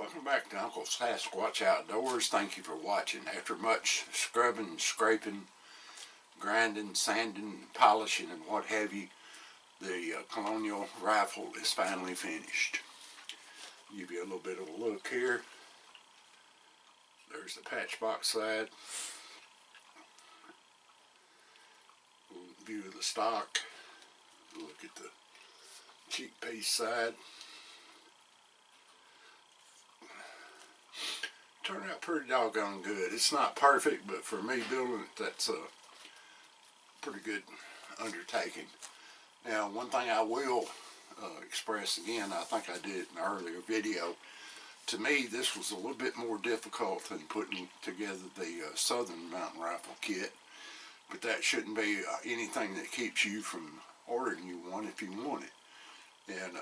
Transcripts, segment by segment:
Welcome back to Uncle Sasquatch Outdoors. Thank you for watching. After much scrubbing, scraping, grinding, sanding, polishing, and what have you, the Colonial rifle is finally finished. I'll give you a little bit of a look here. There's the patchbox side. A little view of the stock. Look at the cheek piece side. Turned out pretty doggone good. It's not perfect, but for me building it, that's a pretty good undertaking. Now, one thing I will express again, I think I did in an earlier video, to me this was a little bit more difficult than putting together the Southern Mountain Rifle kit, but that shouldn't be anything that keeps you from ordering you one if you want it. And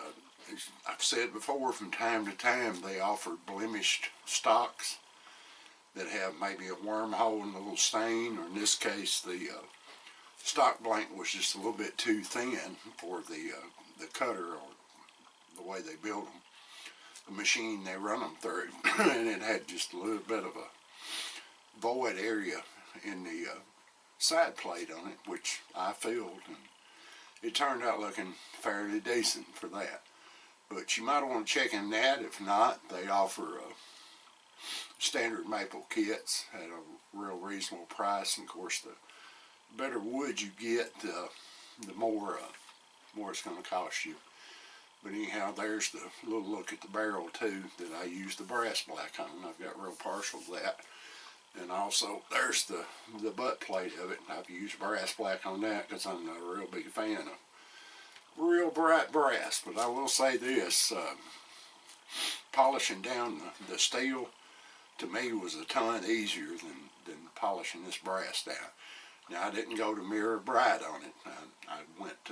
as I've said before, from time to time they offer blemished stocks that have maybe a wormhole and a little stain, or in this case the stock blank was just a little bit too thin for the cutter or the way they build them, the machine they run them through, and it had just a little bit of a void area in the side plate on it, which I filled, and it turned out looking fairly decent for that. But you might want to check in that. If not, they offer standard maple kits at a real reasonable price, and of course the better wood you get, the more it's going to cost you. But anyhow, there's the little look at the barrel too that I used the brass black on. I've got real partial to that. And also there's the butt plate of it. I've used brass black on that because I'm not a real big fan of real bright brass. But I will say this, polishing down the steel to me was a ton easier than polishing this brass down. Now, I didn't go to mirror bright on it. I went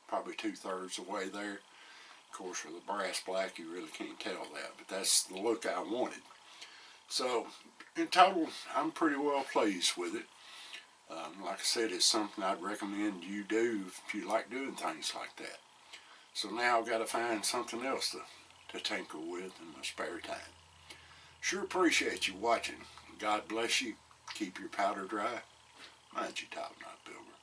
probably 2/3 the way there. Of course, with the brass black, you really can't tell that, but that's the look I wanted. So, in total, I'm pretty well pleased with it. Like I said, it's something I'd recommend you do if you like doing things like that. So now I've got to find something else to tinker with in my spare time. Sure appreciate you watching. God bless you. Keep your powder dry. Mind your top knot, Pilgrim.